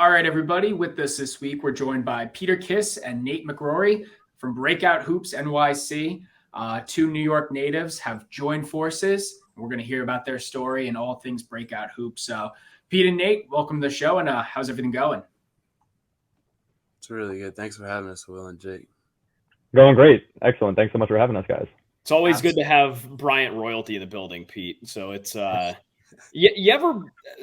All right, everybody. With us this week, we're joined by Peter Kiss and Nate McGrory from Breakout Hoops NYC. Two New York natives have joined forces. We're going to hear about their story and all things Breakout Hoops. So, Pete and Nate, welcome to the show. And how's everything going? It's really good. Thanks for having us, Will and Jake. Going great. Excellent. Thanks so much for having us, guys. It's always good to have Bryant royalty in the building, Pete. So it's you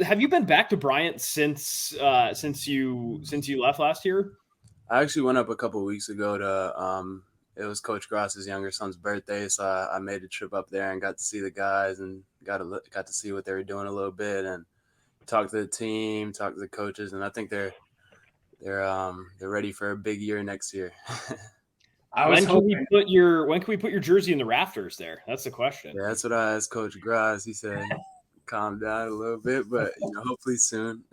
have you been back to Bryant since you left last year? I actually went up a couple of weeks ago to it was Coach Gross's younger son's birthday, so I made a trip up there and got to see the guys and got to see what they were doing a little bit and talk to the team, talk to the coaches, and I think they're ready for a big year next year. When can we put your jersey in the rafters there? That's the question. Yeah, that's what I asked Coach Gross. He said, calm down a little bit, but hopefully soon.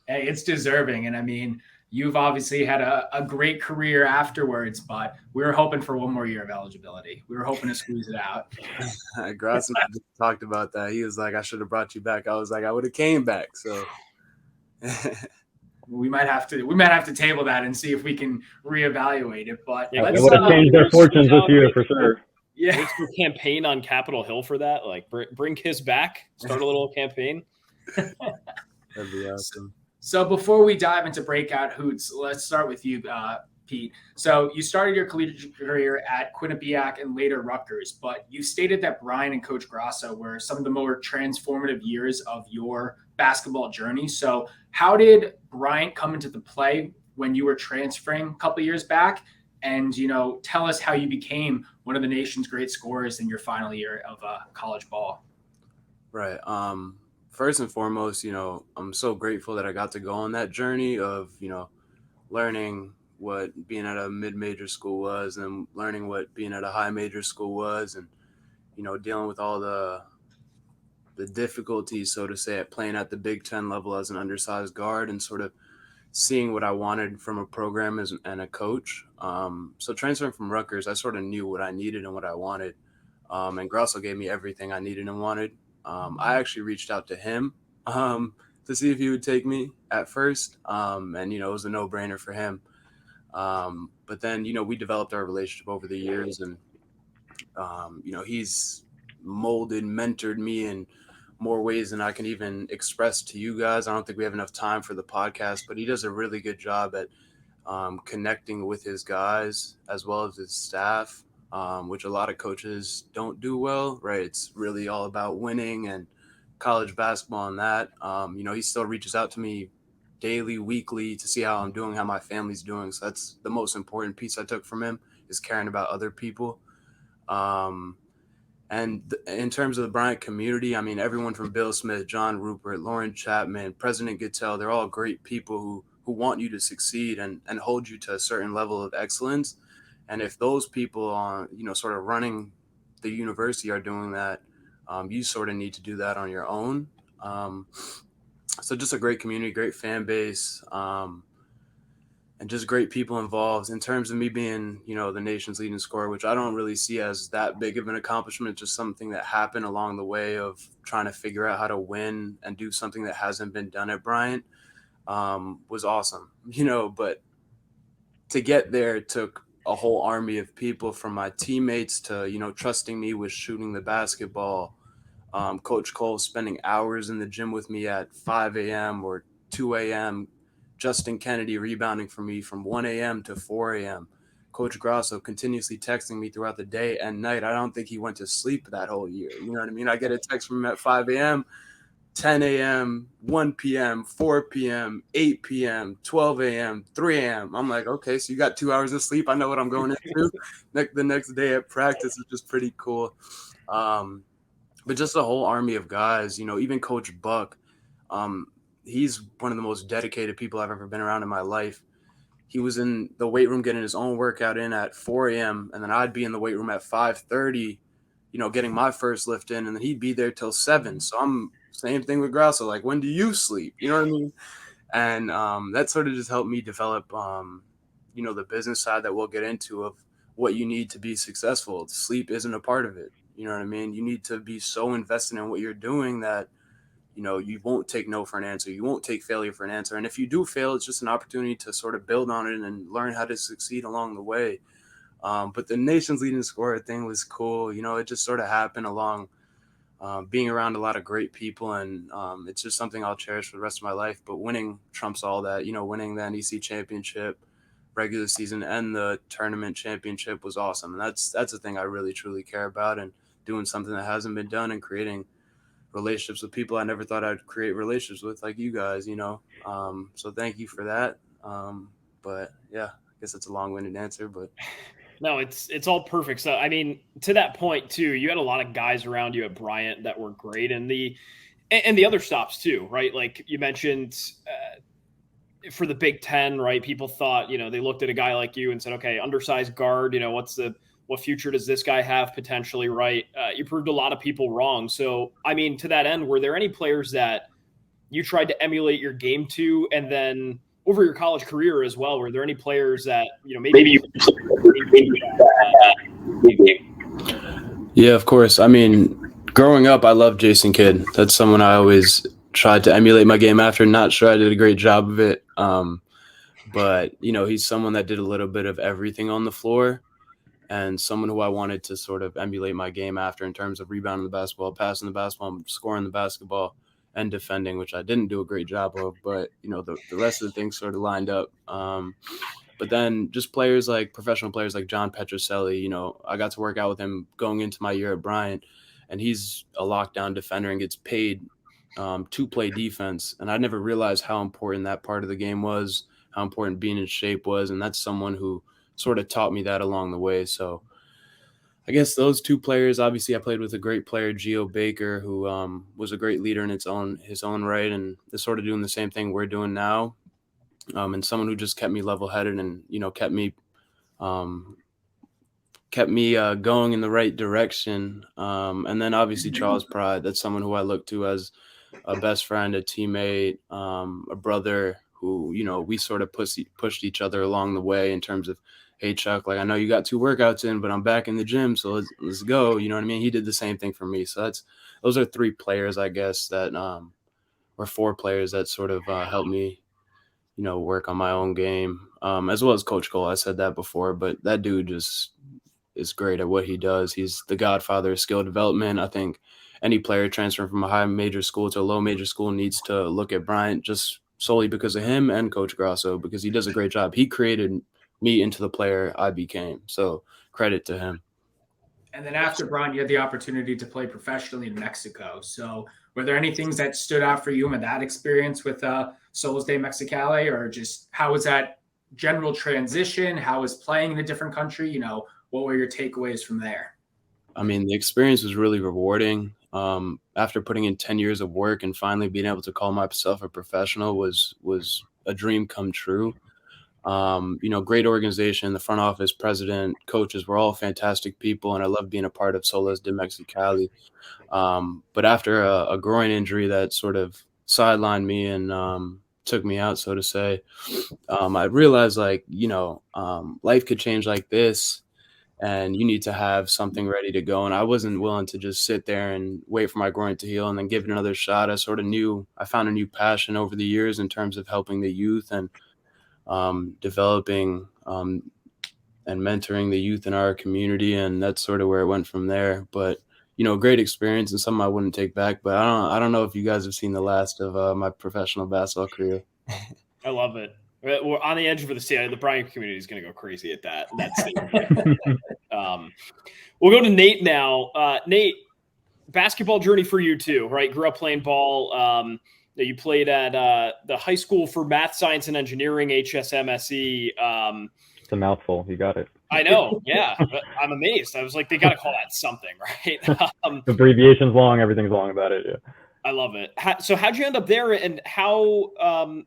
Hey, it's deserving. And I mean, you've obviously had a great career afterwards, but we were hoping for one more year of eligibility. We were hoping to squeeze it out. Gross and I just talked about that. He was like, I should have brought you back. I was like, I would have came back. So we might have to table that and see if we can reevaluate it. But it would have changed their fortunes this year for sure. Yeah, let's do a campaign on Capitol Hill for that. Like, bring Kiss back. Start a little campaign. That'd be awesome. So before we dive into Breakout Hoops, let's start with you, Pete. So you started your collegiate career at Quinnipiac and later Rutgers, but you stated that Bryant and Coach Grosso were some of the more transformative years of your basketball journey. So how did Bryant come into the play when you were transferring a couple of years back? And, tell us how you became one of the nation's great scorers in your final year of college ball. Right. First and foremost, I'm so grateful that I got to go on that journey of, learning what being at a mid-major school was and learning what being at a high major school was and, dealing with all the difficulties, so to say, at playing at the Big Ten level as an undersized guard and sort of seeing what I wanted from a program and a coach. So transferring from Rutgers, I sort of knew what I needed and what I wanted. And Grosso gave me everything I needed and wanted. I actually reached out to him to see if he would take me at first. And, it was a no-brainer for him. But then, we developed our relationship over the years and, he's molded, mentored me in more ways than I can even express to you guys. I don't think we have enough time for the podcast, but he does a really good job at connecting with his guys as well as his staff, which a lot of coaches don't do well, right? It's really all about winning and college basketball and that. He still reaches out to me daily, weekly to see how I'm doing, how my family's doing. So that's the most important piece I took from him, is caring about other people. And in terms of the Bryant community, I mean, everyone from Bill Smith, John Rupert, Lauren Chapman, President Gittell, they're all great people who want you to succeed and hold you to a certain level of excellence. And if those people are, sort of running the university are doing that, you sort of need to do that on your own. So just a great community, great fan base, and just great people involved. In terms of me being, the nation's leading scorer, which I don't really see as that big of an accomplishment, just something that happened along the way of trying to figure out how to win and do something that hasn't been done at Bryant, was awesome, but to get there took a whole army of people, from my teammates to, trusting me with shooting the basketball. Coach Cole spending hours in the gym with me at 5 a.m. or 2 a.m., Justin Kennedy rebounding for me from 1 a.m. to 4 a.m. Coach Grosso continuously texting me throughout the day and night. I don't think he went to sleep that whole year. You know what I mean? I get a text from him at 5 a.m., 10 a.m., 1 p.m., 4 p.m., 8 p.m., 12 a.m., 3 a.m. I'm like, okay, so you got 2 hours of sleep. I know what I'm going into. The next day at practice is just pretty cool. But just a whole army of guys, even Coach Buck, he's one of the most dedicated people I've ever been around in my life. He was in the weight room getting his own workout in at 4 a.m. and then I'd be in the weight room at 5:30, getting my first lift in, and then he'd be there till 7. So I'm same thing with Grosso. Like, when do you sleep? You know what I mean? And that sort of just helped me develop, the business side that we'll get into of what you need to be successful. Sleep isn't a part of it. You know what I mean? You need to be so invested in what you're doing that you won't take no for an answer. You won't take failure for an answer. And if you do fail, it's just an opportunity to sort of build on it and learn how to succeed along the way. But the nation's leading scorer thing was cool. It just sort of happened along being around a lot of great people. And it's just something I'll cherish for the rest of my life. But winning trumps all that. Winning the NEC championship, regular season, and the tournament championship was awesome. And that's the thing I really, truly care about, and doing something that hasn't been done and creating relationships with people I never thought I'd create relationships with, like you guys, so thank you for that. But yeah, I guess it's a long-winded answer, but no, it's all perfect. So, I mean, to that point too, you had a lot of guys around you at Bryant that were great, and the other stops too, right? Like you mentioned, for the Big Ten, right? People thought, they looked at a guy like you and said, okay, undersized guard, what future does this guy have potentially, right? You proved a lot of people wrong. So, I mean, to that end, were there any players that you tried to emulate your game to, and then over your college career as well, were there any players that, maybe you Yeah, of course. I mean, growing up, I loved Jason Kidd. That's someone I always tried to emulate my game after. Not sure I did a great job of it. But, he's someone that did a little bit of everything on the floor, and someone who I wanted to sort of emulate my game after in terms of rebounding the basketball, passing the basketball, scoring the basketball, and defending, which I didn't do a great job of. But, the rest of the things sort of lined up. But then just professional players like John Petroselli, I got to work out with him going into my year at Bryant, and he's a lockdown defender and gets paid to play defense. And I never realized how important that part of the game was, how important being in shape was. And that's someone who sort of taught me that along the way. So I guess those two players. Obviously I played with a great player, Geo Baker, who was a great leader in his own right, and they're sort of doing the same thing we're doing now. And someone who just kept me level-headed and, kept me going in the right direction. And then obviously Charles Pride, that's someone who I look to as a best friend, a teammate, a brother who, we sort of pushed each other along the way in terms of, hey, Chuck, like, I know you got 2 workouts in, but I'm back in the gym, so let's go. You know what I mean? He did the same thing for me. So those are 3 players, I guess, that or 4 players that sort of helped me, work on my own game, as well as Coach Cole. I said that before, but that dude just is great at what he does. He's the godfather of skill development. I think any player transferring from a high major school to a low major school needs to look at Bryant just solely because of him and Coach Grasso, because he does a great job. He created me into the player I became. So credit to him. And then after Bryant, you had the opportunity to play professionally in Mexico. So were there any things that stood out for you in that experience with Solos de Mexicali, or just how was that general transition? How was playing in a different country? What were your takeaways from there? I mean, the experience was really rewarding. After putting in 10 years of work and finally being able to call myself a professional was a dream come true. Great organization, the front office, president, coaches were all fantastic people, and I love being a part of Solos de Mexicali. But after a groin injury that sort of sidelined me and took me out, so to say, I realized, life could change like this, and you need to have something ready to go. And I wasn't willing to just sit there and wait for my groin to heal and then give it another shot. I found a new passion over the years in terms of helping the youth and developing and mentoring the youth in our community, and that's sort of where it went from there. But great experience and something I wouldn't take back. But I don't know if you guys have seen the last of my professional basketball career. I love it. We're on the edge of the state. The Bryant community is going to go crazy at that state. We'll go to Nate now. Nate, basketball journey for you too, right? Grew up playing ball. You played at the High School for Math, Science, and Engineering, HSMSE. It's a mouthful. You got it. I know. Yeah. I'm amazed. I was like, they got to call that something, right? The abbreviation's long. Everything's long about it. Yeah. I love it. So how'd you end up there, and how'd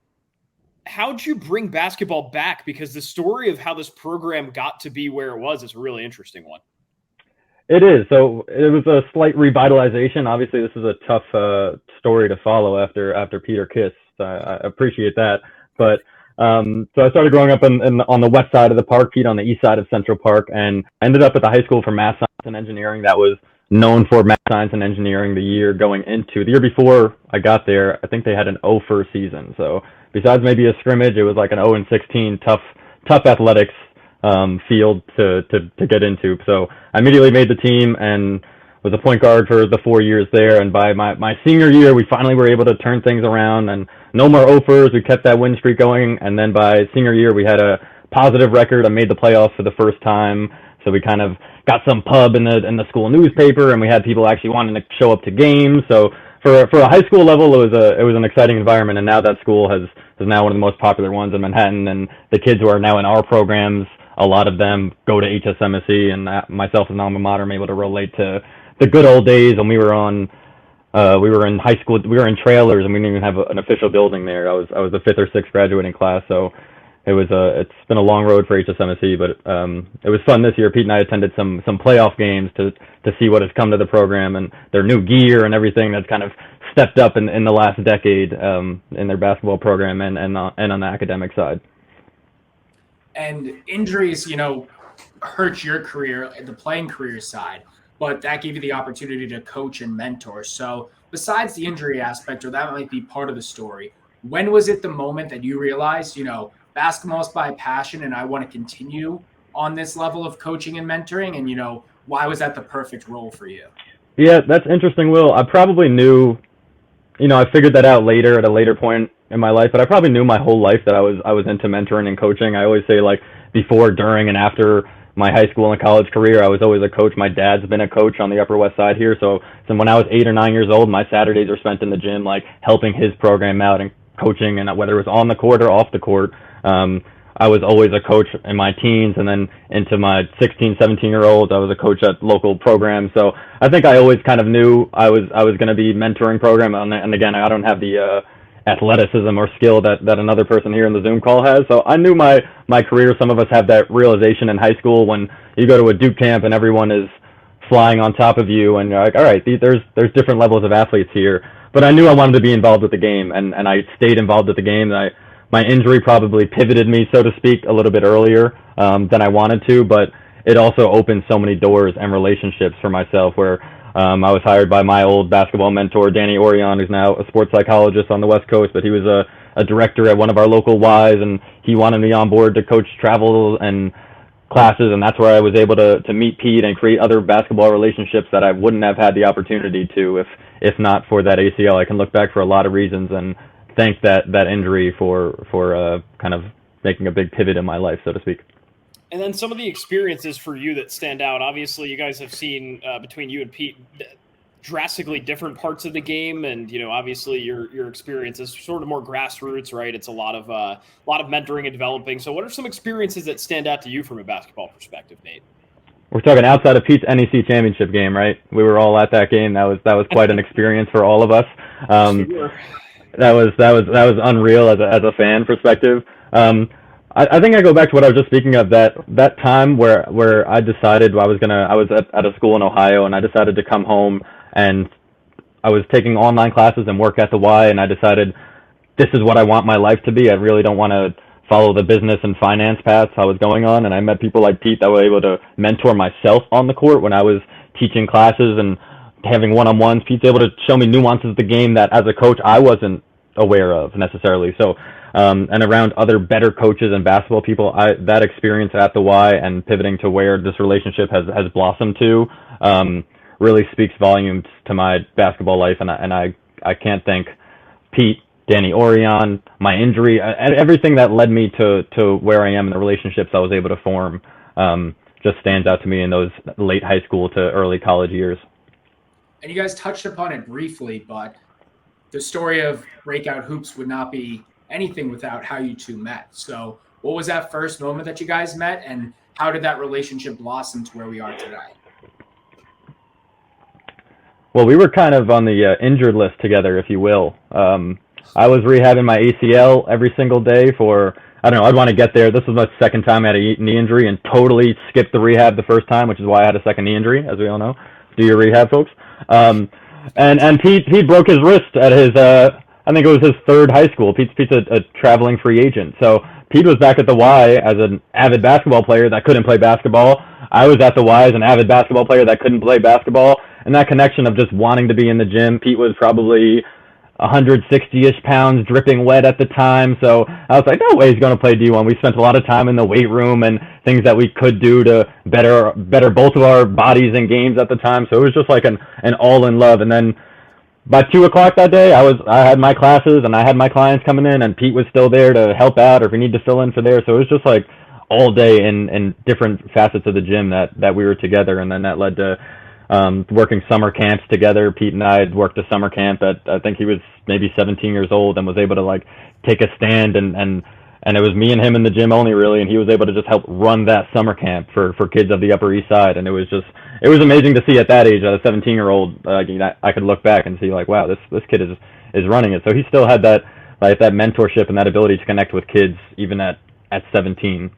you bring basketball back? Because the story of how this program got to be where it was is a really interesting one. It is. So it was a slight revitalization. Obviously, this is a tough story to follow after Peter Kiss. I appreciate that. But so I started growing up on the west side of the park, Pete on the east side of Central Park, and ended up at the High School for Math, Science, and Engineering. That was known for math, science, and engineering the year before I got there. I think they had an 0 season. So besides maybe a scrimmage, it was like an 0-16 tough athletics field to get into. So I immediately made the team and was a point guard for the 4 years there. And by my senior year, we finally were able to turn things around and no more 0-ers. We kept that win streak going. And then by senior year, we had a positive record. I made the playoffs for the first time. So we kind of got some pub in the school newspaper, and we had people actually wanting to show up to games. So for a high school level, it was an exciting environment. And now that school is now one of the most popular ones in Manhattan. And the kids who are now in our programs, a lot of them go to HSMSE, and myself as an alma mater am able to relate to the good old days when we were in high school. We were in trailers, and we didn't even have an official building there. I was the 5th or 6th graduating class, so it's been a long road for HSMSE, but it was fun this year. Pete and I attended some playoff games to see what has come to the program and their new gear and everything that's kind of stepped up in the last decade in their basketball program and on the academic side. And injuries, hurt your career, the playing career side, but that gave you the opportunity to coach and mentor. So besides the injury aspect, or that might be part of the story, when was it the moment that you realized, basketball is my passion and I want to continue on this level of coaching and mentoring? And, why was that the perfect role for you? Yeah, that's interesting, Will. I probably knew, I figured that out later at a later point in my life, but I probably knew my whole life that I was into mentoring and coaching. I always say, like, before, during, and after my high school and college career, I was always a coach. My dad's been a coach on the Upper West Side here. So when I was 8 or 9 years old, my Saturdays were spent in the gym, like helping his program out and coaching, and whether it was on the court or off the court. I was always a coach in my teens, and then into my 16, 17-year-olds, I was a coach at local programs. So I think I always kind of knew I was going to be mentoring program. And again, I don't have the athleticism or skill that another person here in the Zoom call has. So I knew my career. Some of us have that realization in high school when you go to a Duke camp and everyone is flying on top of you, and you're like, all right, there's different levels of athletes here. But I knew I wanted to be involved with the game, and I stayed involved with the game. My injury probably pivoted me, so to speak, a little bit earlier than I wanted to, but it also opened so many doors and relationships for myself where I was hired by my old basketball mentor, Danny Orion, who's now a sports psychologist on the West Coast, but he was a director at one of our local Ys, and he wanted me on board to coach travel and classes, and that's where I was able to meet Pete and create other basketball relationships that I wouldn't have had the opportunity to if not for that ACL. I can look back for a lot of reasons and thank that injury for kind of making a big pivot in my life, so to speak. And then some of the experiences for you that stand out. Obviously, you guys have seen between you and Pete drastically different parts of the game, and obviously your experience is sort of more grassroots, right? It's a lot of mentoring and developing. So, what are some experiences that stand out to you from a basketball perspective, Nate? We're talking outside of Pete's NEC championship game, right? We were all at that game. That was quite an experience for all of us. Sure. That was unreal as a fan perspective. I think I go back to what I was just speaking of, that time where I decided I was at a school in Ohio, and I decided to come home, and I was taking online classes and work at the Y, and I decided this is what I want my life to be. I really don't want to follow the business and finance paths I was going on, and I met people like Pete that were able to mentor myself on the court when I was teaching classes and having one-on-ones. Pete's able to show me nuances of the game that as a coach I wasn't aware of necessarily. So and around other better coaches and basketball people, that experience at the Y and pivoting to where this relationship has blossomed to really speaks volumes to my basketball life, and I can't thank Pete, Danny Orion, my injury, everything that led me to where I am in the relationships I was able to form just stands out to me in those late high school to early college years. And you guys touched upon it briefly, but the story of Breakout Hoops would not be anything without how you two met. So what was that first moment that you guys met, and how did that relationship blossom to where we are today? Well, we were kind of on the injured list together, if you will. I was rehabbing my ACL every single day for, I don't know, I'd want to get there. This was my second time I had a knee injury and totally skipped the rehab the first time, which is why I had a second knee injury, as we all know. Do your rehab, folks. And Pete broke his wrist at his, I think it was his third high school. Pete's a traveling free agent. So Pete was back at the Y as an avid basketball player that couldn't play basketball. I was at the Y as an avid basketball player that couldn't play basketball. and that connection of just wanting to be in the gym. Pete was probably 160-ish pounds, dripping wet at the time. So I was like, no way he's going to play D1. We spent a lot of time in the weight room and things that we could do to better both of our bodies and games at the time. So it was just like an all in love. And then by 2:00 that day, I had my classes and I had my clients coming in, and Pete was still there to help out or if we need to fill in for there. So it was just like all day in different facets of the gym that we were together. And then that led to working summer camps together. Pete and I had worked a summer camp at, I think he was maybe 17 years old, and was able to like take a stand and it was me and him in the gym only really, and he was able to just help run that summer camp for kids of the Upper East Side. And it was amazing to see at that age, at a 17-year-old, I could look back and see like, wow, this kid is running it. So he still had that mentorship and that ability to connect with kids even at 17.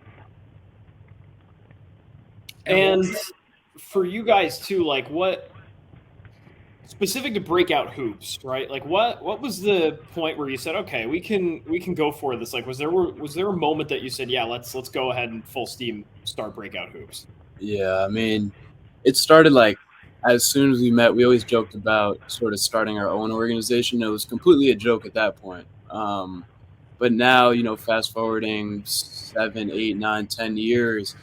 And for you guys too, like what specific to Breakout Hoops, right? Like what was the point where you said, okay, we can go for this? Like was there a moment that you said, yeah, let's go ahead and full steam start Breakout Hoops? Yeah, I mean, it started like as soon as we met. We always joked about sort of starting our own organization. It was completely a joke at that point. But now, you know, fast forwarding 7, 8, 9, 10 years,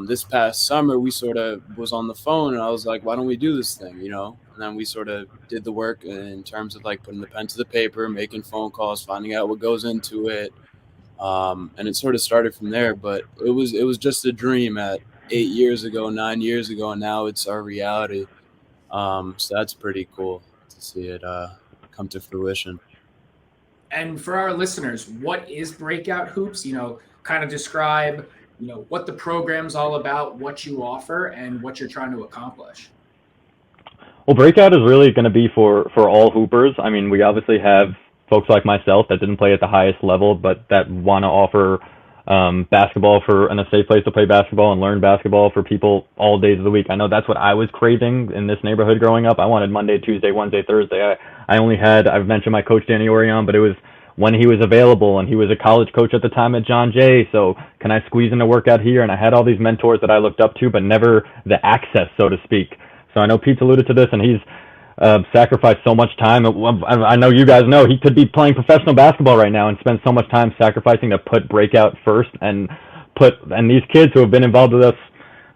this past summer, we sort of was on the phone and I was like, why don't we do this thing, you know? And then we sort of did the work in terms of like putting the pen to the paper, making phone calls, finding out what goes into it. And it sort of started from there, but it was just a dream at 8 years ago, 9 years ago, and now it's our reality. So that's pretty cool to see it come to fruition. And for our listeners, what is Breakout Hoops? You know, kind of describe, you know, what the program's all about, what you offer, and what you're trying to accomplish. Well, Breakout is really going to be for all hoopers. I mean, we obviously have folks like myself that didn't play at the highest level, but that want to offer basketball and a safe place to play basketball and learn basketball for people all days of the week. I know that's what I was craving in this neighborhood growing up. I wanted Monday, Tuesday, Wednesday, Thursday. I've mentioned my coach Danny Orion, but it was when he was available, and he was a college coach at the time at John Jay. So can I squeeze in a workout here? And I had all these mentors that I looked up to, but never the access, so to speak. So I know Pete's alluded to this, and he's sacrificed so much time. I know you guys know he could be playing professional basketball right now and spend so much time sacrificing to put Breakout first, and these kids who have been involved with us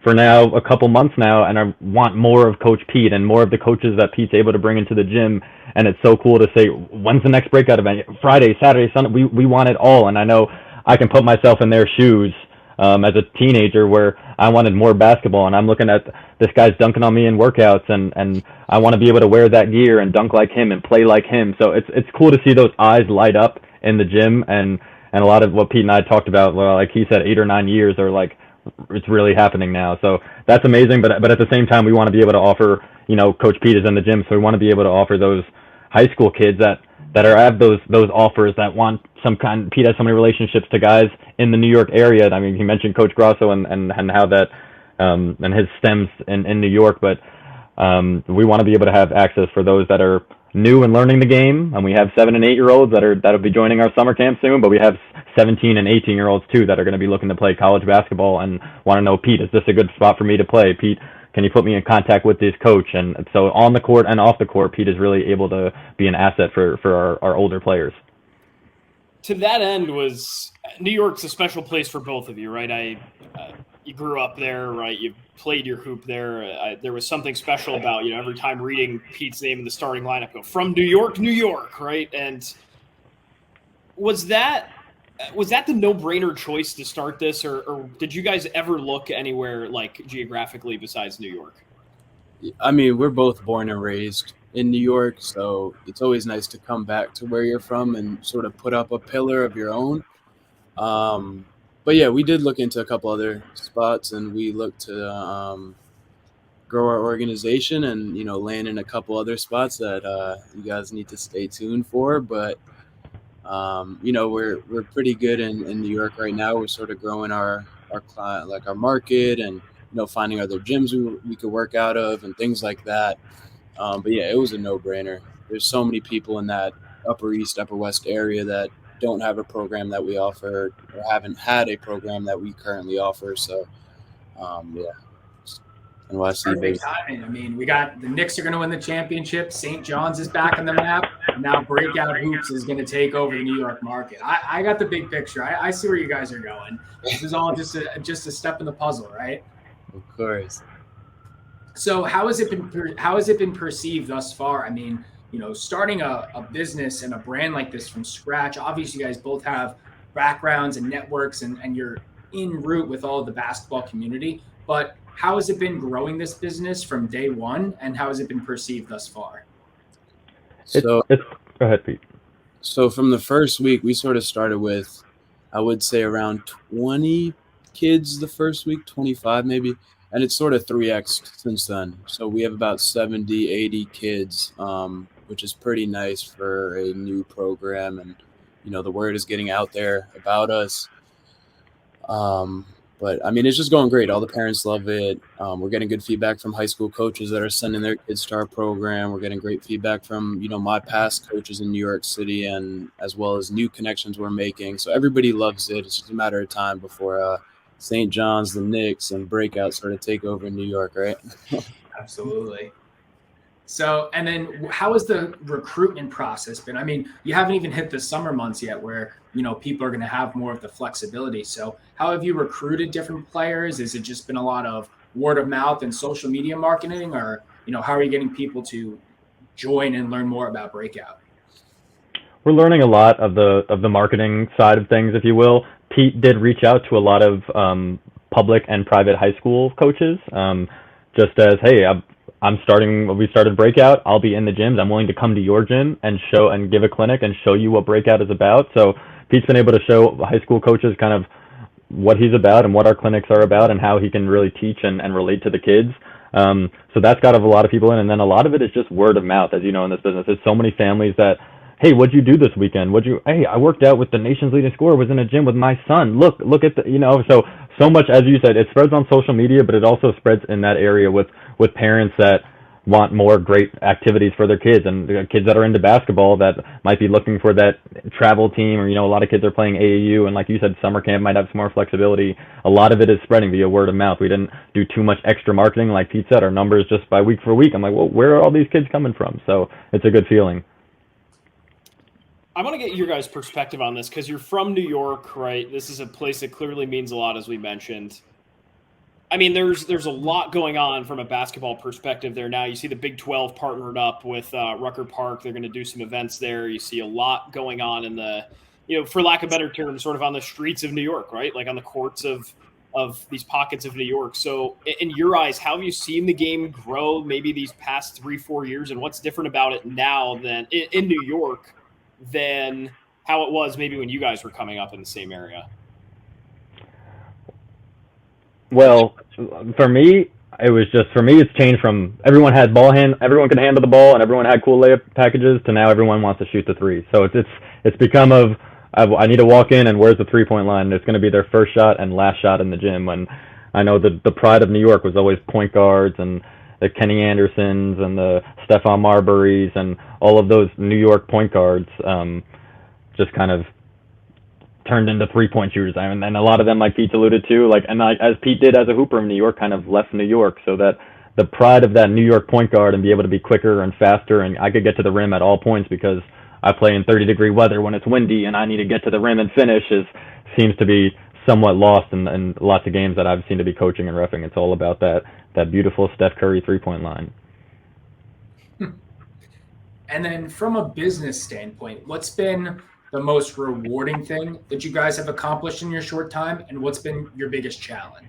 for now a couple months now and I want more of Coach Pete and more of the coaches that Pete's able to bring into the gym. And it's so cool to say, when's the next Breakout event? Friday, Saturday, Sunday. We want it all. And I know I can put myself in their shoes as a teenager where I wanted more basketball, and I'm looking at this guy's dunking on me in workouts, and I want to be able to wear that gear and dunk like him and play like him. So it's cool to see those eyes light up in the gym, and a lot of what Pete and I talked about, well, like he said, 8 or 9 years are like, it's really happening now. So that's amazing. But at the same time, we want to be able to offer, you know, Coach Pete is in the gym, so we want to be able to offer those high school kids that have those offers that want some kind. Pete has so many relationships to guys in the New York area. I mean, he mentioned Coach Grosso and how that and his stems in New York, but we want to be able to have access for those that are new and learning the game. And we have 7 and 8 year olds that'll be joining our summer camp soon, but we have 17 and 18 year olds too that are going to be looking to play college basketball and want to know, Pete, is this a good spot for me to play? Pete, can you put me in contact with this coach? And so on the court and off the court, Pete is really able to be an asset for our older players. To that end, was New York's a special place for both of you, right? You grew up there, right? You played your hoop there. There was something special about, you know, every time reading Pete's name in the starting lineup, go from New York, right? And was that the no-brainer choice to start this, or did you guys ever look anywhere like geographically besides New York? I mean, we're both born and raised in New York, so it's always nice to come back to where you're from and sort of put up a pillar of your own. But yeah, we did look into a couple other spots, and we looked to grow our organization and, you know, land in a couple other spots that you guys need to stay tuned for. But you know, we're pretty good in New York right now. We're sort of growing our client, like our market, and, you know, finding other gyms we could work out of and things like that. But yeah, it was a no-brainer. There's so many people in that Upper East, Upper West area that don't have a program that we offer or haven't had a program that we currently offer. So yeah, NYC, Perfect baby. timing. I mean, we got the Knicks are going to win the championship. St. John's is back on the map. And now Breakout Hoops is going to take over the New York market. I got the big picture. I see where you guys are going. This is all just a step in the puzzle, right? Of course. So how has it been perceived thus far? I mean, starting a business and a brand like this from scratch. Obviously, you guys both have backgrounds and networks, and you're en route with all of the basketball community. But how has it been growing this business from day one, and how has it been perceived thus far? So Go ahead, Pete. So from the first week, we sort of started with, I would say, around 20 kids the first week, 25 maybe. And it's sort of 3x since then. So we have about 70, 80 kids, which is pretty nice for a new program. And, the word is getting out there about us. But, I mean, it's just going great. All the parents love it. We're getting good feedback from high school coaches that are sending their kids to our program. We're getting great feedback from, my past coaches in New York City, and as well as new connections we're making. So everybody loves it. It's just a matter of time before St. John's, the Knicks, and Breakout sort of take over in New York, right? Absolutely. So, and then how has the recruitment process been? I mean, you haven't even hit the summer months yet where, people are going to have more of the flexibility. So how have you recruited different players? Has it just been a lot of word of mouth and social media marketing, or, how are you getting people to join and learn more about Breakout? We're learning a lot of the marketing side of things, if you will. Pete did reach out to a lot of public and private high school coaches, just as, hey, we started Breakout. I'll be in the gyms. I'm willing to come to your gym and show and give a clinic and show you what Breakout is about. So Pete's been able to show high school coaches kind of what he's about and what our clinics are about and how he can really teach and relate to the kids. So that's got a lot of people in. And then a lot of it is just word of mouth, as you know, in this business. There's so many families that, hey, what'd you do this weekend? Hey, I worked out with the nation's leading scorer, was in a gym with my son. Look at the, so much, as you said, it spreads on social media, but it also spreads in that area with parents that want more great activities for their kids, and kids that are into basketball that might be looking for that travel team, or, a lot of kids are playing AAU, and like you said, summer camp might have some more flexibility. A lot of it is spreading via word of mouth. We didn't do too much extra marketing. Like Pete said, our numbers just by week for week, I'm like, well, where are all these kids coming from? So it's a good feeling. I want to get your guys' perspective on this because you're from New York, right? This is a place that clearly means a lot, as we mentioned. I mean, there's a lot going on from a basketball perspective there now. You see the Big 12 partnered up with Rutgers Park. They're going to do some events there. You see a lot going on in the, for lack of a better term, sort of on the streets of New York, right? Like on the courts of these pockets of New York. So in your eyes, how have you seen the game grow maybe these past 3-4 years, and what's different about it now than in New York than how it was maybe when you guys were coming up in the same area? Well, for me, it's changed from everyone could handle the ball and everyone had cool layup packages to now everyone wants to shoot the three. So it's become I need to walk in and where's the 3-point line? And it's going to be their first shot and last shot in the gym. When I know the pride of New York was always point guards and the Kenny Andersons and the Stephon Marburys and all of those New York point guards just kind of turned into 3-point shooters. And a lot of them, like Pete alluded to, as Pete did as a hooper in New York, kind of left New York, so that the pride of that New York point guard and be able to be quicker and faster, and I could get to the rim at all points because I play in 30-degree weather when it's windy and I need to get to the rim and finish seems to be somewhat lost in lots of games that I've seen to be coaching and reffing. It's all about that beautiful Steph Curry 3-point line. And then from a business standpoint, what's been the most rewarding thing that you guys have accomplished in your short time, and what's been your biggest challenge?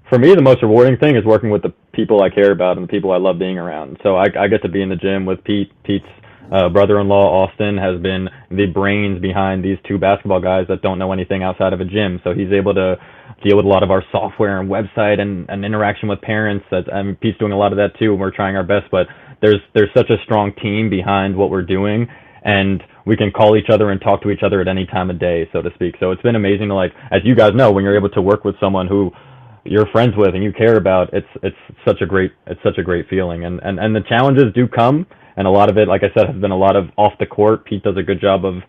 For me, the most rewarding thing is working with the people I care about and the people I love being around. So I get to be in the gym with Pete. Pete's brother-in-law, Austin, has been the brains behind these two basketball guys that don't know anything outside of a gym. So he's able to deal with a lot of our software and website and interaction with parents. Pete's doing a lot of that too, and we're trying our best. But there's such a strong team behind what we're doing, and we can call each other and talk to each other at any time of day, so to speak. So it's been amazing to, as you guys know, when you're able to work with someone who you're friends with and you care about, it's such a great feeling. And the challenges do come, and a lot of it, like I said, has been a lot of off the court. Pete does a good job of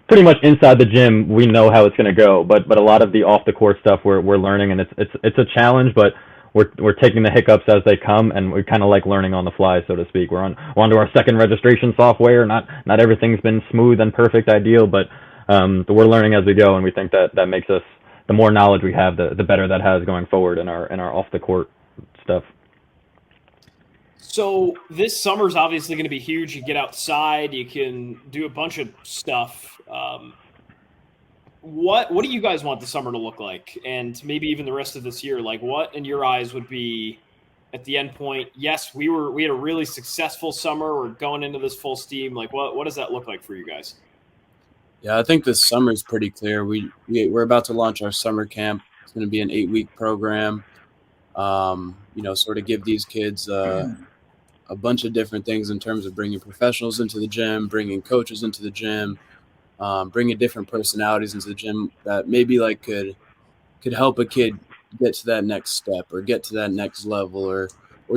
pretty much inside the gym, we know how it's going to go. But a lot of the off the court stuff we're learning, and it's a challenge, but we're taking the hiccups as they come, and we're kind of like learning on the fly, so to speak. We're on to our second registration software. Not everything's been smooth and perfect, ideal, but we're learning as we go, and we think that makes us, the more knowledge we have, the better that has going forward in our off the court stuff. So this summer's obviously going to be huge. You get outside, you can do a bunch of stuff. What do you guys want the summer to look like, and maybe even the rest of this year? Like, what in your eyes would be at the end point? Yes, we had a really successful summer. We're going into this full steam. Like, what does that look like for you guys? Yeah, I think this summer is pretty clear. We're about to launch our summer camp. It's going to be an 8-week program. Sort of give these kids a bunch of different things in terms of bringing professionals into the gym, bringing coaches into the gym, bringing different personalities into the gym that maybe like could help a kid get to that next step or get to that next level, or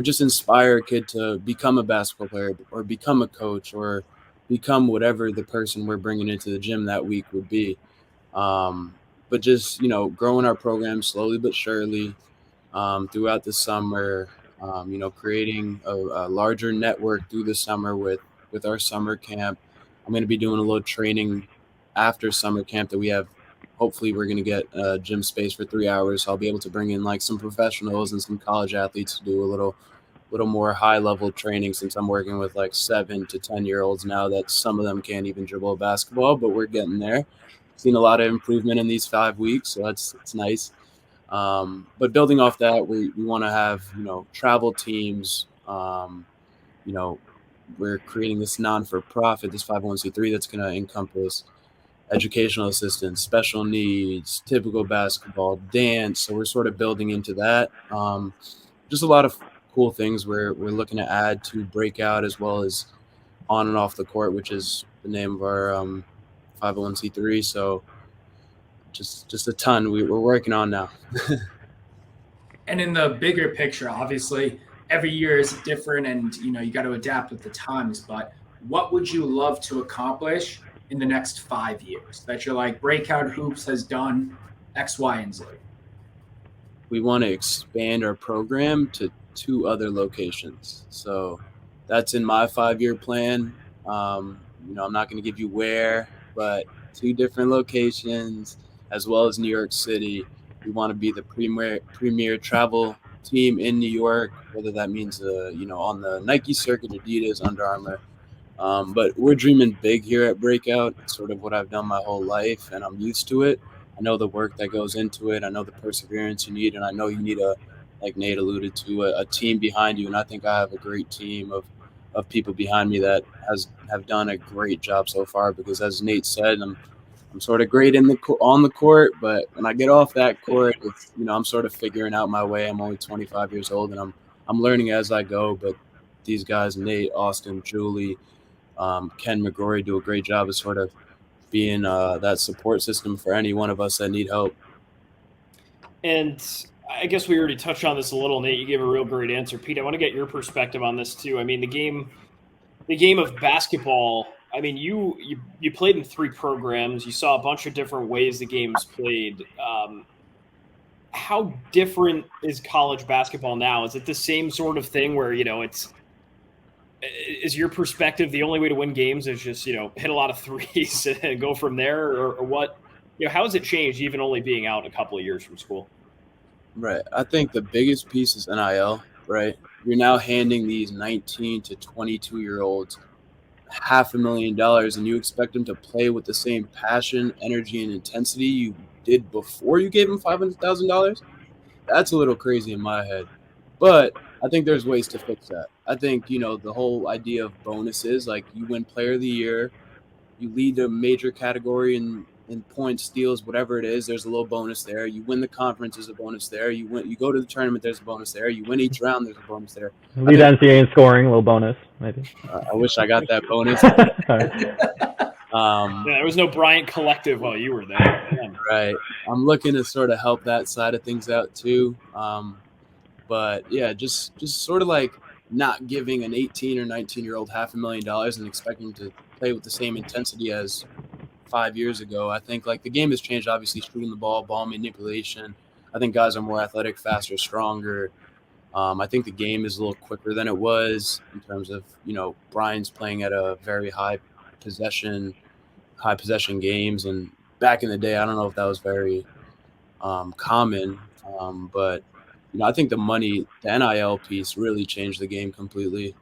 just inspire a kid to become a basketball player or become a coach or become whatever the person we're bringing into the gym that week would be. But just, growing our program slowly but surely throughout the summer, creating a larger network through the summer with our summer camp. I'm going to be doing a little training after summer camp that we have. Hopefully we're going to get gym space for 3 hours. So I'll be able to bring in like some professionals and some college athletes to do a little more high level training, since I'm working with like 7 to 10-year-olds now that some of them can't even dribble a basketball, but we're getting there. Seen a lot of improvement in these 5 weeks. So it's nice. But building off that, we want to have, travel teams. We're creating this non-for-profit, this 501c3 that's going to encompass educational assistance, special needs, typical basketball, dance. So we're sort of building into that. Just a lot of cool things we're looking to add to Breakout, as well as on and off the court, which is the name of our 501c3. So just a ton we're working on now. And in the bigger picture, obviously, every year is different, and you got to adapt with the times. But what would you love to accomplish in the next 5 years that you're like, Breakout Hoops has done X, Y, and Z? We want to expand our program to 2 other locations. So that's in my 5-year plan. I'm not going to give you where, but 2 different locations, as well as New York City. We want to be the premier travel team in New York, whether that means, on the Nike circuit, Adidas, Under Armour. But we're dreaming big here at Breakout. It's sort of what I've done my whole life, and I'm used to it. I know the work that goes into it. I know the perseverance you need, and I know you need like Nate alluded to, a team behind you. And I think I have a great team of people behind me that have done a great job so far, because as Nate said, I'm sort of great on the court, but when I get off that court, it's, I'm sort of figuring out my way. I'm only 25 years old, and I'm learning as I go. But these guys, Nate, Austin, Julie, Ken McGrory, do a great job of sort of being that support system for any one of us that need help. And I guess we already touched on this a little, Nate. You gave a real great answer. Pete, I want to get your perspective on this too. I mean, the game of basketball, I mean, you played in 3 programs. You saw a bunch of different ways the game's played. How different is college basketball now? Is it the same sort of thing where, is your perspective the only way to win games is just, hit a lot of threes and go from there? Or what, how has it changed even only being out a couple of years from school? Right. I think the biggest piece is NIL, right? You're now handing these 19 to 22-year-olds $500,000, and you expect them to play with the same passion, energy, and intensity you did before you gave them $500,000. That's a little crazy in my head, but I think there's ways to fix that. I think, the whole idea of bonuses, like you win player of the year, you lead a major category in points, steals, whatever it is, there's a little bonus there. You win the conference, there's a bonus there. You go to the tournament, there's a bonus there. You win each round, there's a bonus there. Lead NCAA in scoring, a little bonus, maybe. I wish I got that bonus. There was no Bryant Collective while you were there. Right. I'm looking to sort of help that side of things out too. But yeah, just sort of like not giving an 18 or 19-year-old $500,000 and expecting to play with the same intensity as 5 years ago. I think like the game has changed, obviously shooting the ball manipulation. I think guys are more athletic, faster, stronger. I think the game is a little quicker than it was in terms of, Brian's playing at a very high possession games. And back in the day, I don't know if that was very common, but I think the NIL piece really changed the game completely.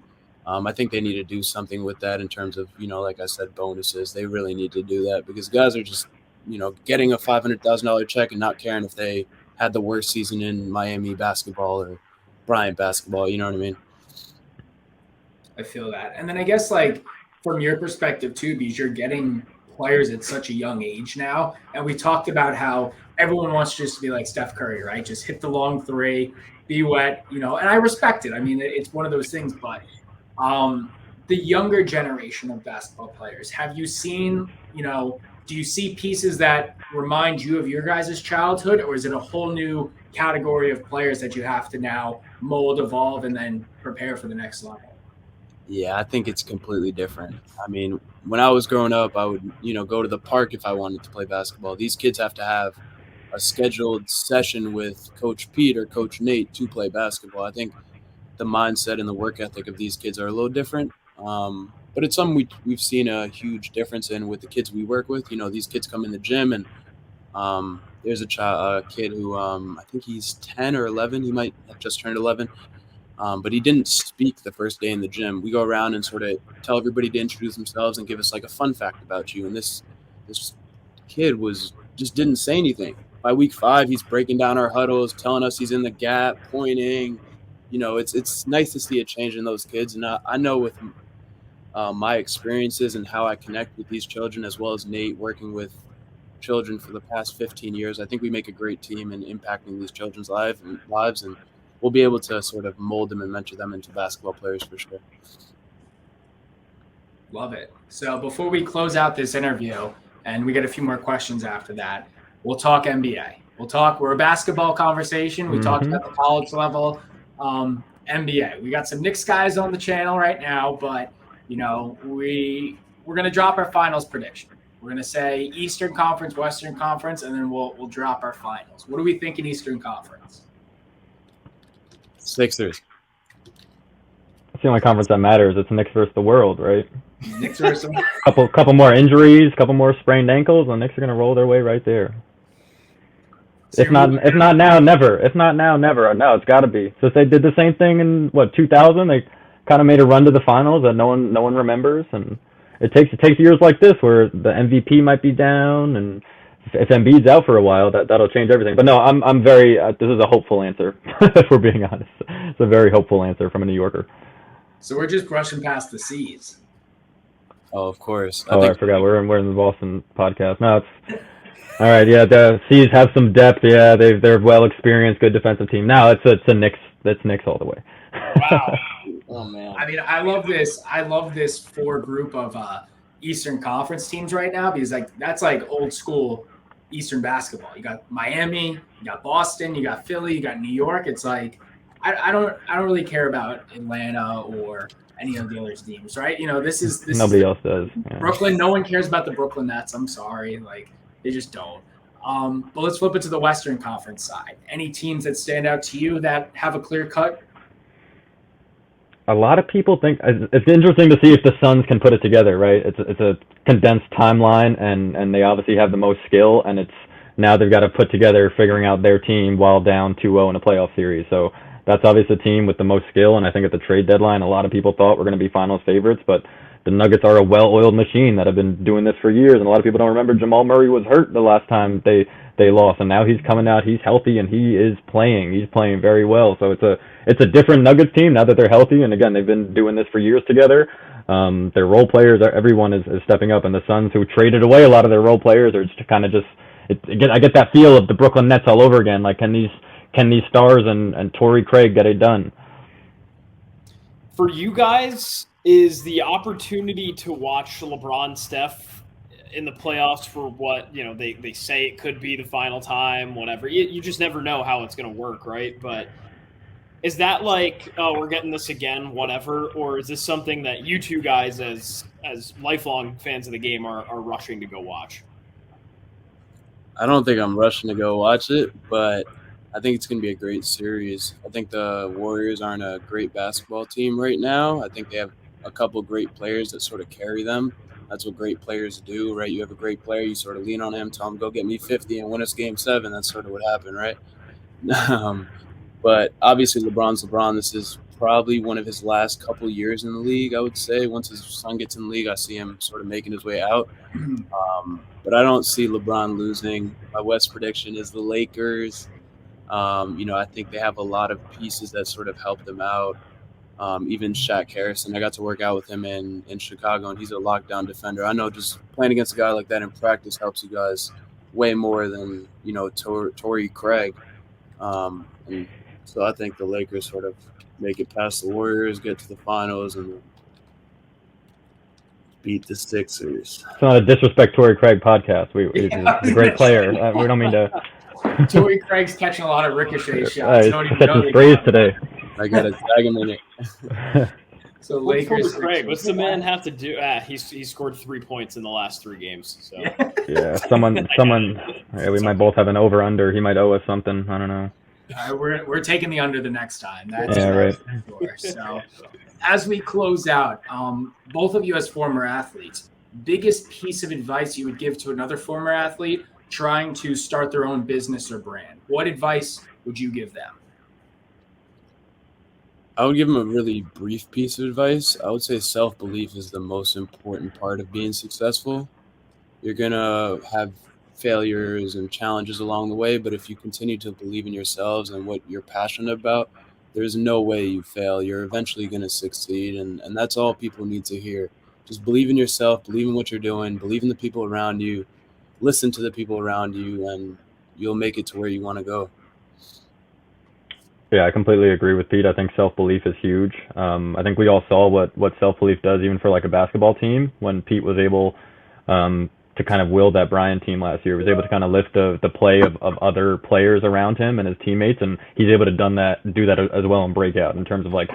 I think they need to do something with that in terms of, like I said, bonuses. They really need to do that because guys are just, getting a $500,000 check and not caring if they had the worst season in Miami basketball or Bryant basketball. You know what I mean? I feel that. And then I guess like from your perspective too, because you're getting players at such a young age now. And we talked about how everyone wants just to be like Steph Curry, right? Just hit the long three, be wet, and I respect it. I mean, it's one of those things, but the younger generation of basketball players, have you seen, do you see pieces that remind you of your guys' childhood, or is it a whole new category of players that you have to now mold, evolve, and then prepare for the next level? Yeah, I think it's completely different. I mean, when I was growing up, I would, go to the park if I wanted to play basketball. These kids have to have a scheduled session with Coach Pete or Coach Nate to play basketball. I think the mindset and the work ethic of these kids are a little different. But it's something we've seen a huge difference in with the kids we work with. These kids come in the gym and there's a kid who I think he's 10 or 11. He might have just turned 11. But he didn't speak the first day in the gym. We go around and sort of tell everybody to introduce themselves and give us like a fun fact about you. And this kid just didn't say anything. By week 5, he's breaking down our huddles, telling us he's in the gap, pointing. It's nice to see a change in those kids. And I know with my experiences and how I connect with these children, as well as Nate working with children for the past 15 years, I think we make a great team in impacting these children's lives, and we'll be able to sort of mold them and mentor them into basketball players for sure. Love it. So before we close out this interview, and we get a few more questions after that, we'll talk NBA. We're a basketball conversation. We talked about the college level, NBA. We got some Knicks guys on the channel right now, but we're going to drop our finals prediction. We're going to say Eastern Conference, Western Conference, and then we'll drop our finals. What do we think in Eastern Conference? Sixers. That's the only conference that matters. It's Knicks versus the world, right? Knicks versus couple more injuries, couple more sprained ankles, and the Knicks are going to roll their way right there. So if not now, never. If not now, never. No, it's got to be. So they did the same thing in 2000. They kind of made a run to the finals that no one remembers, and it takes years like this where the MVP might be down, and if Embiid's out for a while, that'll change everything. But no, I'm very. This is a hopeful answer, if we're being honest. It's a very hopeful answer from a New Yorker. So we're just brushing past the C's. Oh, of course. I forgot we're in the Boston podcast. No, it's all right. Yeah, the C's have some depth. Yeah, they're well experienced, good defensive team. Now it's a Knicks. That's Knicks all the way. Wow. Oh man. I mean, I love this. I love this 4 group of Eastern Conference teams right now, because that's like old school Eastern basketball. You got Miami, you got Boston, you got Philly, you got New York. It's like I don't really care about Atlanta or any of the other teams, right? This is nobody else does. Yeah. Brooklyn. No one cares about the Brooklyn Nets. I'm sorry, they just don't. But let's flip it to the Western Conference side. Any teams that stand out to you that have a clear cut? A lot of people think it's interesting to see if the Suns can put it together, right? It's a condensed timeline, and they obviously have the most skill, and it's now they've got to put together figuring out their team while down 2-0 in a playoff series. So that's obviously the team with the most skill, and I think at the trade deadline, a lot of people thought we're going to be finals favorites, but the Nuggets are a well-oiled machine that have been doing this for years, and a lot of people don't remember Jamal Murray was hurt the last time they lost, and now he's coming out, he's healthy, and he is playing. He's playing very well. So it's a different Nuggets team now that they're healthy, and again, they've been doing this for years together. Their role players, everyone is stepping up, and the Suns, who traded away a lot of their role players, are just kind of I get that feel of the Brooklyn Nets all over again. Like, can these stars and Torrey Craig get it done? For you guys, is the opportunity to watch LeBron, Steph in the playoffs for what, they say it could be the final time, whatever. You just never know how it's going to work, right? But Is that like, oh, we're getting this again, whatever, or is this something that you two guys, as lifelong fans of the game, are rushing to go watch? I don't think I'm rushing to go watch it, but I think it's going to be a great series. I think the Warriors aren't a great basketball team right now. I think they have a couple great players that sort of carry them. That's what great players do, right? You have a great player, you sort of lean on him, tell him, go get me 50 and win us game 7. That's sort of what happened, right? But obviously LeBron's LeBron. This is probably one of his last couple years in the league, I would say. Once his son gets in the league, I see him sort of making his way out. But I don't see LeBron losing. My West prediction is the Lakers. I think they have a lot of pieces that sort of help them out. Even Shaq Harrison, I got to work out with him in Chicago, and he's a lockdown defender. I know just playing against a guy like that in practice helps you guys way more than, Torrey Craig. And so I think the Lakers sort of make it past the Warriors, get to the finals, and beat the Sixers. It's not a disrespect Torrey Craig podcast. He's a great player. We don't mean to. Torrey Craig's catching a lot of ricochet shots. He's catching sprays today. I got to tag him in it. So Lakers. Craig, what's the man have to do? He scored 3 points in the last 3 games. So. Yeah, someone. Yeah, we might both have an over/under. He might owe us something. I don't know. We're taking the under the next time. That's right. Sure. So, as we close out, both of you as former athletes, biggest piece of advice you would give to another former athlete trying to start their own business or brand? What advice would you give them? I would give them a really brief piece of advice. I would say self-belief is the most important part of being successful. You're going to have failures and challenges along the way, but if you continue to believe in yourselves and what you're passionate about, there's no way you fail. You're eventually going to succeed, and that's all people need to hear. Just believe in yourself, believe in what you're doing, believe in the people around you, listen to the people around you, and you'll make it to where you want to go. Yeah, I completely agree with Pete. I think self-belief is huge. I think we all saw what self-belief does even for like a basketball team when Pete was able to kind of will that Bryant team last year. He was able to kind of lift the play of other players around him and his teammates, and he's able to do that as well in Breakout in terms of like,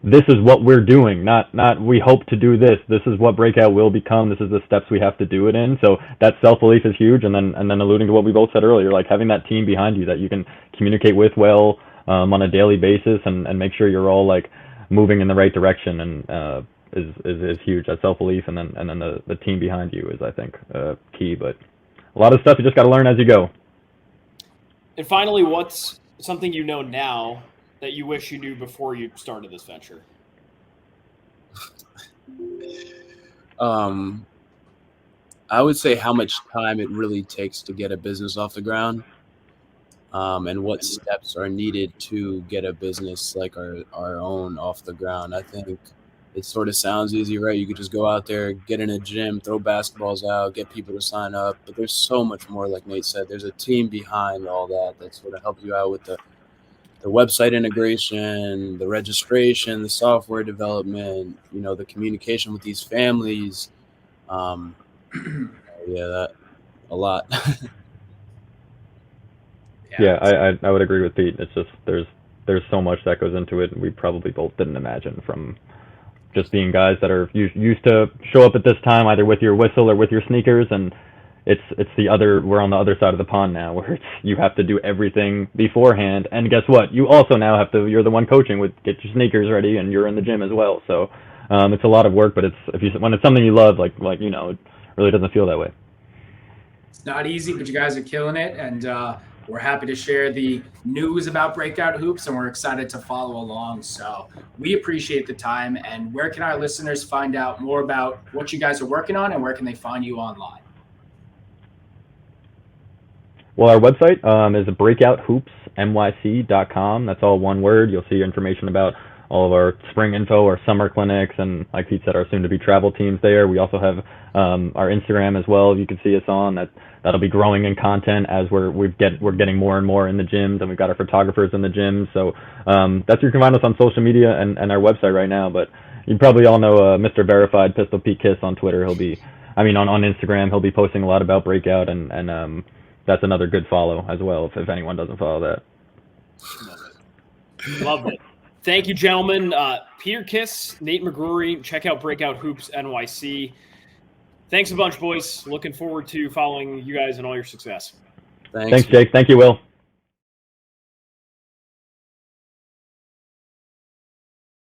this is what we're doing, not we hope to do this. This is what Breakout will become. This is the steps we have to do it in. So that self-belief is huge. And then alluding to what we both said earlier, like having that team behind you that you can communicate with well on a daily basis and make sure you're all like moving in the right direction and is huge. That self-belief and then the team behind you is, I think, key. But a lot of stuff you just got to learn as you go. And finally, what's something you know now that you wish you knew before you started this venture? I would say how much time it really takes to get a business off the ground, and what steps are needed to get a business like our own off the ground. I think it sort of sounds easy, right? You could just go out there, get in a gym, throw basketballs out, get people to sign up. But there's so much more, like Nate said. There's a team behind all that sort of helps you out with the website integration, the registration, the software development, the communication with these families. That a lot. Yeah, I would agree with Pete. It's just there's so much that goes into it, and we probably both didn't imagine from just being guys that are used to show up at this time either with your whistle or with your sneakers, and we're on the other side of the pond now where you have to do everything beforehand, and guess what? You also now you're the one coaching with get your sneakers ready, and you're in the gym as well. So it's a lot of work, but when it's something you love, like it really doesn't feel that way. It's not easy, but you guys are killing it, and we're happy to share the news about Breakout Hoops, and we're excited to follow along. So we appreciate the time. And where can our listeners find out more about what you guys are working on, and where can they find you online? Well, our website is breakouthoopsnyc.com. That's all one word. You'll see information about all of our spring info, our summer clinics, and like Pete said, our soon-to-be travel teams there. We also have our Instagram as well. You can see us on that'll be growing in content as we're getting more and more in the gyms, and we've got our photographers in the gyms. So that's where you can find us on social media and our website right now. But you probably all know Mr. Verified Pistol Pete Kiss on Twitter. On Instagram, he'll be posting a lot about Breakout, and that's another good follow as well if anyone doesn't follow that. Love it. Thank you, gentlemen. Peter Kiss, Nate McGrory. Check out Breakout Hoops NYC. Thanks a bunch, boys. Looking forward to following you guys and all your success. Thanks, Jake. Thank you, Will.